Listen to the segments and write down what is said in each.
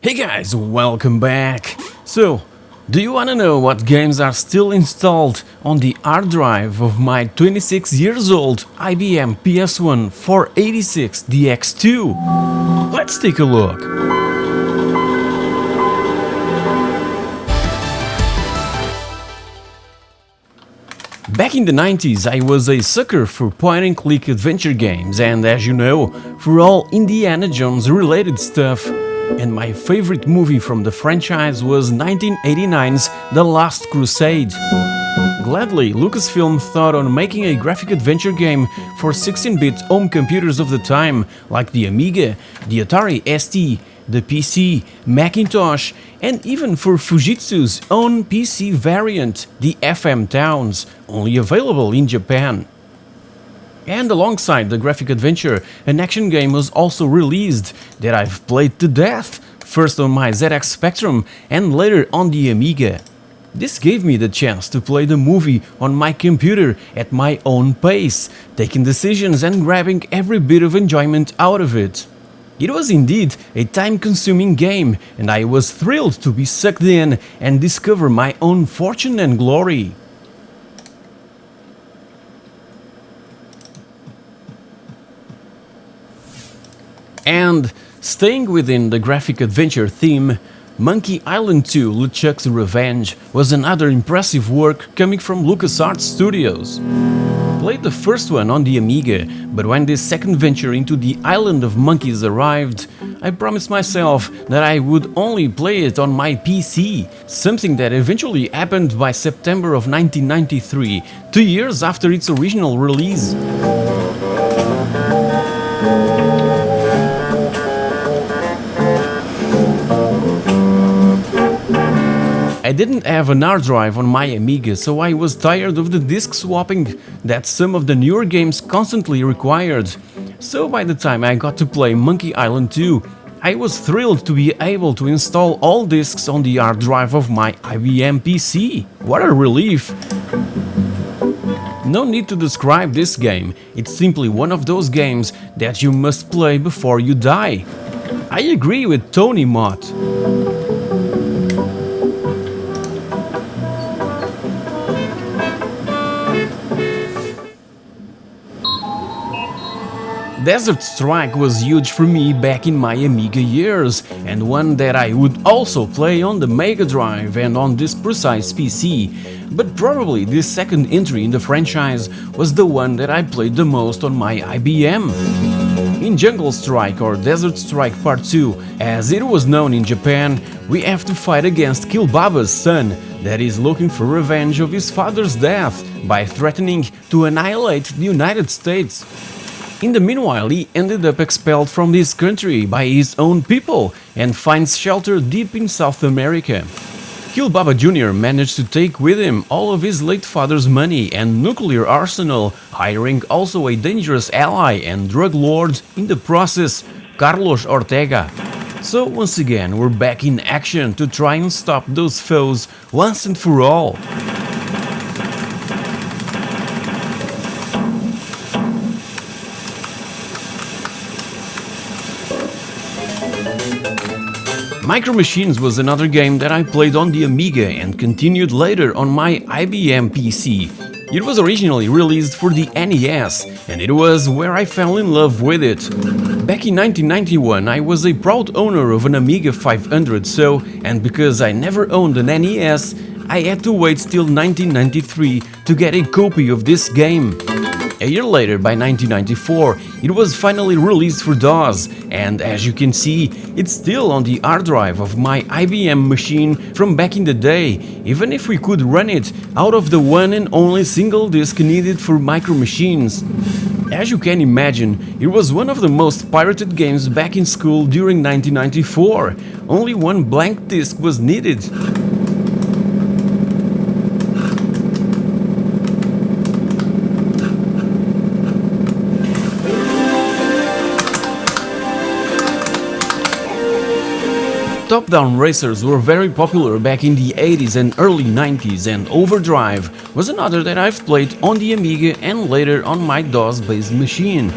Hey guys, welcome back! So, do you wanna know what games are still installed on the hard drive of my 26 years old IBM PS1 486 DX2? Let's take a look! Back in the 90s I was a sucker for point-and-click adventure games and, as you know, for all Indiana Jones related stuff. And my favorite movie from the franchise was 1989's The Last Crusade. Gladly, Lucasfilm thought on making a graphic adventure game for 16-bit home computers of the time, like the Amiga, the Atari ST, the PC, Macintosh, and even for Fujitsu's own PC variant, the FM Towns, only available in Japan. And alongside the graphic adventure, an action game was also released that I've played to death, first on my ZX Spectrum and later on the Amiga. This gave me the chance to play the movie on my computer at my own pace, taking decisions and grabbing every bit of enjoyment out of it. It was indeed a time-consuming game, and I was thrilled to be sucked in and discover my own fortune and glory. And, staying within the graphic adventure theme, Monkey Island 2: LeChuck's Revenge was another impressive work coming from LucasArts Studios. Played the first one on the Amiga, but when this second venture into the Island of Monkeys arrived, I promised myself that I would only play it on my PC, something that eventually happened by September of 1993, 2 years after its original release. I didn't have an hard drive on my Amiga, so I was tired of the disk swapping that some of the newer games constantly required. So by the time I got to play Monkey Island 2, I was thrilled to be able to install all discs on the hard drive of my IBM PC. What a relief! No need to describe this game, it's simply one of those games that you must play before you die. I agree with Tony Mott. Desert Strike was huge for me back in my Amiga years, and one that I would also play on the Mega Drive and on this precise PC, but probably this second entry in the franchise was the one that I played the most on my IBM. In Jungle Strike, or Desert Strike Part 2, as it was known in Japan, we have to fight against Killbaba's son, that is looking for revenge of his father's death by threatening to annihilate the United States. In the meanwhile, he ended up expelled from this country by his own people and finds shelter deep in South America. Killbaba Jr. managed to take with him all of his late father's money and nuclear arsenal, hiring also a dangerous ally and drug lord in the process, Carlos Ortega. So once again, we're back in action to try and stop those foes once and for all. Micro Machines was another game that I played on the Amiga and continued later on my IBM PC. It was originally released for the NES, and it was where I fell in love with it. Back in 1991 I was a proud owner of an Amiga 500, and because I never owned an NES, I had to wait till 1993 to get a copy of this game. A year later, by 1994, it was finally released for DOS, and as you can see, it's still on the hard drive of my IBM machine from back in the day, even if we could run it out of the one and only single disk needed for Micro Machines. As you can imagine, it was one of the most pirated games back in school during 1994. Only one blank disk was needed. Top-down racers were very popular back in the 80s and early 90s, and Overdrive was another that I've played on the Amiga and later on my DOS-based machine.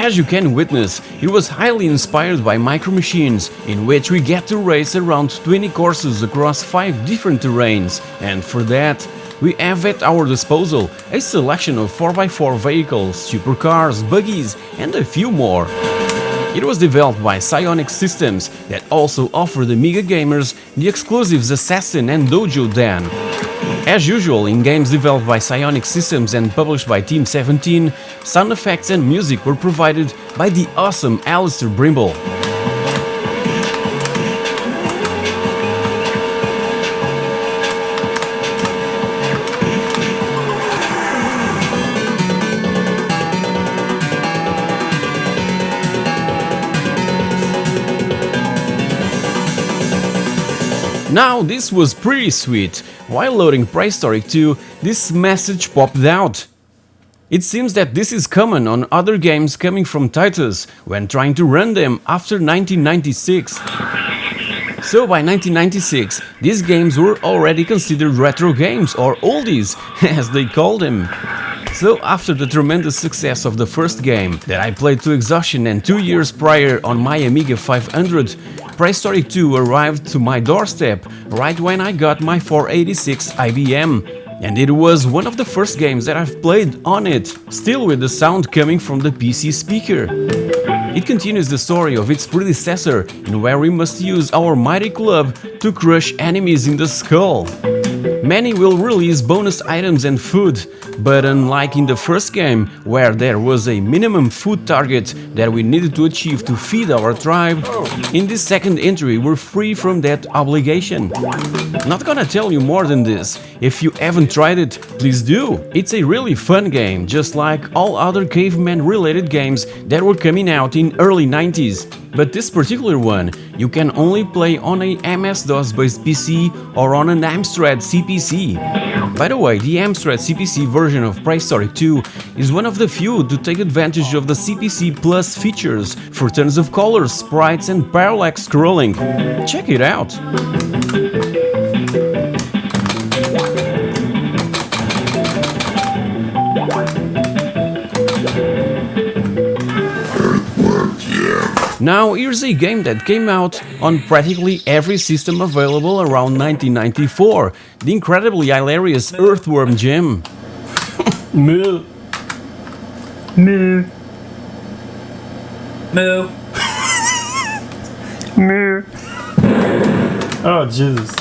As you can witness, it was highly inspired by Micro Machines, in which we get to race around 20 courses across 5 different terrains, and for that, we have at our disposal a selection of 4x4 vehicles, supercars, buggies, and a few more. It was developed by Psyonix Systems, that also offer the Amiga gamers the exclusives Assassin and Dojo Dan. As usual in games developed by Psyonix Systems and published by Team 17, sound effects and music were provided by the awesome Alistair Brimble. Now this was pretty sweet. While loading PreHistorik 2, this message popped out. It seems that this is common on other games coming from Titus when trying to run them after 1996. So by 1996, these games were already considered retro games, or oldies, as they called them. So after the tremendous success of the first game, that I played to exhaustion, and 2 years prior on my Amiga 500, PreHistorik 2 arrived to my doorstep right when I got my 486 IBM, and it was one of the first games that I've played on it, still with the sound coming from the PC speaker. It continues the story of its predecessor, in where we must use our mighty club to crush enemies in the skull. Many will release bonus items and food, but unlike in the first game, where there was a minimum food target that we needed to achieve to feed our tribe, in this second entry we're free from that obligation. Not gonna tell you more than this. If you haven't tried it, please do. It's a really fun game, just like all other caveman related games that were coming out in early 90s. But this particular one, you can only play on a MS-DOS based PC or on an Amstrad CPC. By the way, the Amstrad CPC version of PreHistorik 2 is one of the few to take advantage of the CPC Plus features for tons of colors, sprites and parallax scrolling. Check it out! Now here's a game that came out on practically every system available around 1994, the incredibly hilarious EarthWorm gem. Moo. Moo. Moo. Moo. Oh, Jesus.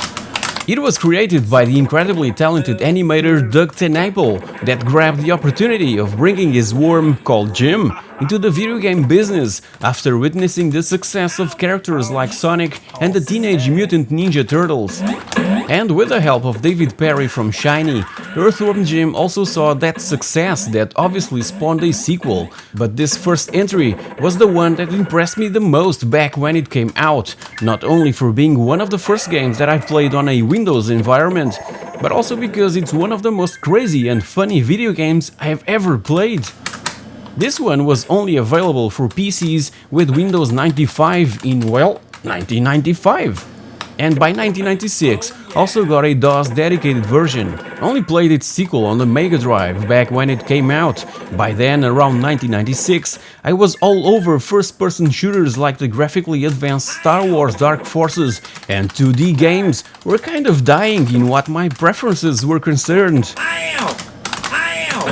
It was created by the incredibly talented animator Doug Tenable, that grabbed the opportunity of bringing his worm, called Jim, into the video game business after witnessing the success of characters like Sonic and the Teenage Mutant Ninja Turtles. And with the help of David Perry from Shiny, EarthWorm Jim also saw that success that obviously spawned a sequel, but this first entry was the one that impressed me the most back when it came out, not only for being one of the first games that I played on a Windows environment, but also because it's one of the most crazy and funny video games I've ever played. This one was only available for PCs with Windows 95 in, well, 1995. And by 1996 also got a DOS dedicated version. Only played its sequel on the Mega Drive back when it came out. By then, around 1996, I was all over first-person shooters like the graphically advanced Star Wars Dark Forces, and 2D games were kind of dying in what my preferences were concerned. Ow! Ow!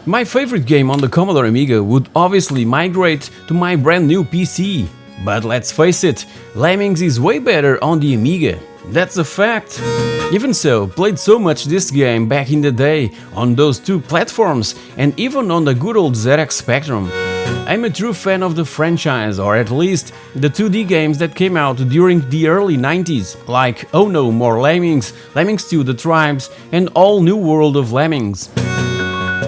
My favorite game on the Commodore Amiga would obviously migrate to my brand new PC. But let's face it, Lemmings is way better on the Amiga. That's a fact. Even so, played so much this game back in the day on those two platforms and even on the good old ZX Spectrum. I'm a true fan of the franchise, or at least the 2D games that came out during the early 90s, like Oh No More Lemmings, Lemmings 2 The Tribes, and All New World of Lemmings.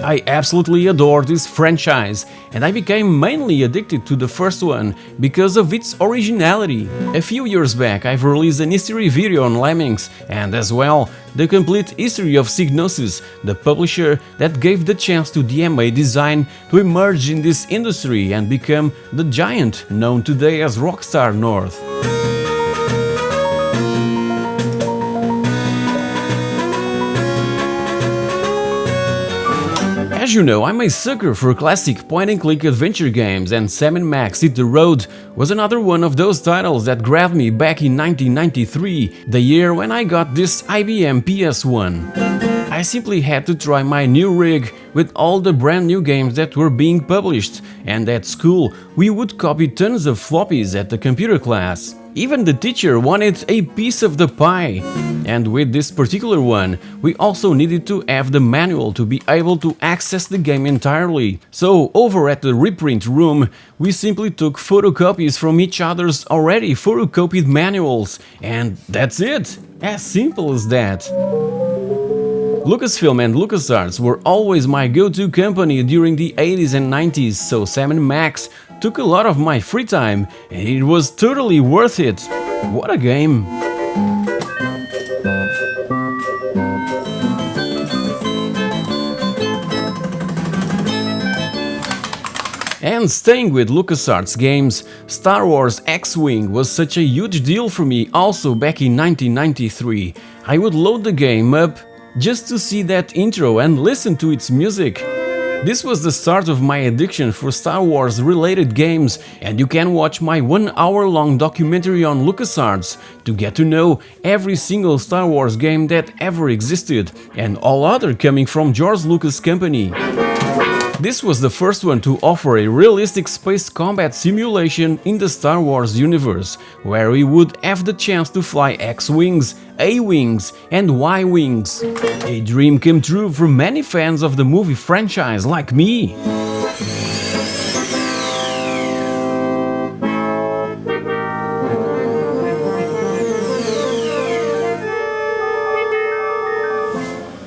I absolutely adore this franchise, and I became mainly addicted to the first one because of its originality. A few years back I've released an history video on Lemmings, and as well the complete history of Psygnosis, the publisher that gave the chance to DMA Design to emerge in this industry and become the giant known today as Rockstar North. As you know, I'm a sucker for classic point-and-click adventure games, and Sam & Max Hit the Road was another one of those titles that grabbed me back in 1993, the year when I got this IBM PS1. I simply had to try my new rig with all the brand new games that were being published, and at school we would copy tons of floppies at the computer class. Even the teacher wanted a piece of the pie. And with this particular one, we also needed to have the manual to be able to access the game entirely. So over at the reprint room, we simply took photocopies from each other's already photocopied manuals, and that's it! As simple as that. Lucasfilm and LucasArts were always my go-to company during the 80s and 90s, so Sam & Max took a lot of my free time, and it was totally worth it. What a game! And staying with LucasArts games, Star Wars X-Wing was such a huge deal for me also back in 1993. I would load the game up just to see that intro and listen to its music. This was the start of my addiction for Star Wars related games, and you can watch my 1 hour-long documentary on LucasArts to get to know every single Star Wars game that ever existed, and all other coming from George Lucas' company. This was the first one to offer a realistic space combat simulation in the Star Wars universe, where we would have the chance to fly X-Wings, A-Wings and Y-Wings. A dream come true for many fans of the movie franchise like me.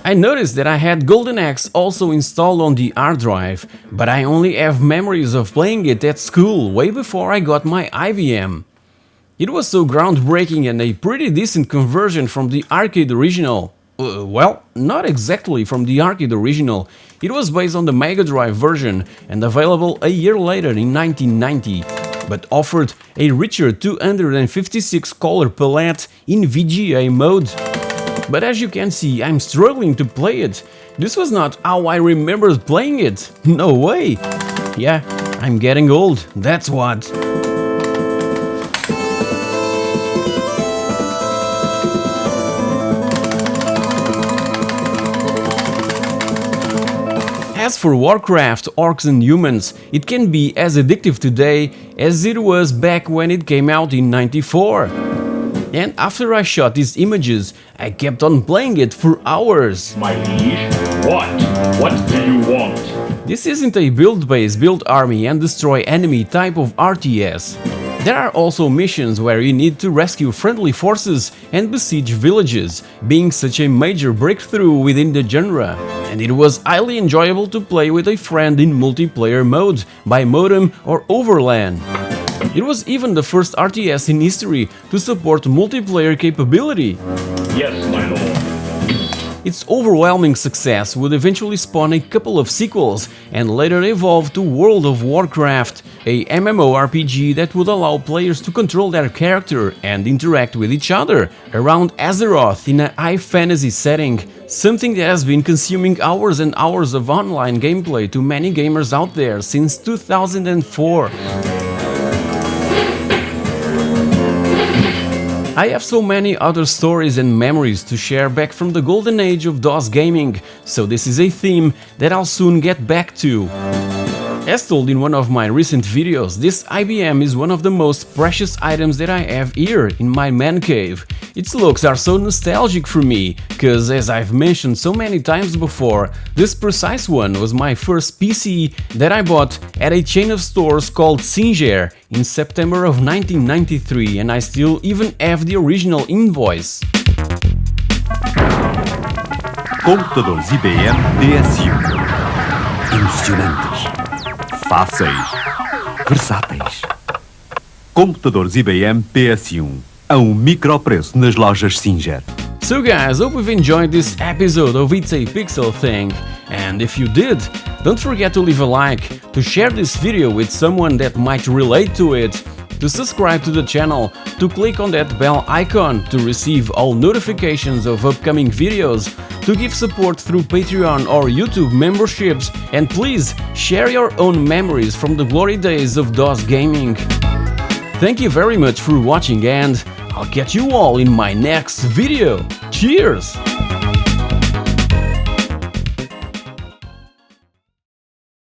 I noticed that I had Golden Axe also installed on the hard drive, but I only have memories of playing it at school way before I got my IBM. It was so groundbreaking and a pretty decent conversion from the arcade original. Well, not exactly from the arcade original. It was based on the Mega Drive version and available a year later in 1990, but offered a richer 256 color palette in VGA mode. But as you can see, I'm struggling to play it. This was not how I remembered playing it. No way! Yeah, I'm getting old, that's what. As for WarCraft, Orcs and Humans, it can be as addictive today as it was back when it came out in '94. And after I shot these images, I kept on playing it for hours. My liege, what? What do you want? This isn't a build base, build army and destroy enemy type of RTS. There are also missions where you need to rescue friendly forces and besiege villages, being such a major breakthrough within the genre. And it was highly enjoyable to play with a friend in multiplayer mode, by modem or overLAN. It was even the first RTS in history to support multiplayer capability. Yes, my lord. Its overwhelming success would eventually spawn a couple of sequels and later evolve to World of Warcraft, a MMORPG that would allow players to control their character and interact with each other around Azeroth in a high fantasy setting, something that has been consuming hours and hours of online gameplay to many gamers out there since 2004. I have so many other stories and memories to share back from the golden age of DOS gaming, so this is a theme that I'll soon get back to. As told in one of my recent videos, this IBM is one of the most precious items that I have here in my man cave. Its looks are so nostalgic for me, cause as I've mentioned so many times before, this precise one was my first PC that I bought at a chain of stores called Singer in September of 1993, and I still even have the original invoice. Computadores IBM PS1. Emocionantes. Fáceis. Versáteis. Computadores IBM PS1. A micropreço nas lojas Singer. So guys, hope you've enjoyed this episode of It's a Pixel Thing, and if you did, don't forget to leave a like, to share this video with someone that might relate to it, to subscribe to the channel, to click on that bell icon to receive all notifications of upcoming videos, to give support through Patreon or YouTube memberships, and please share your own memories from the glory days of DOS gaming. Thank you very much for watching, and I'll catch you all in my next video. Cheers!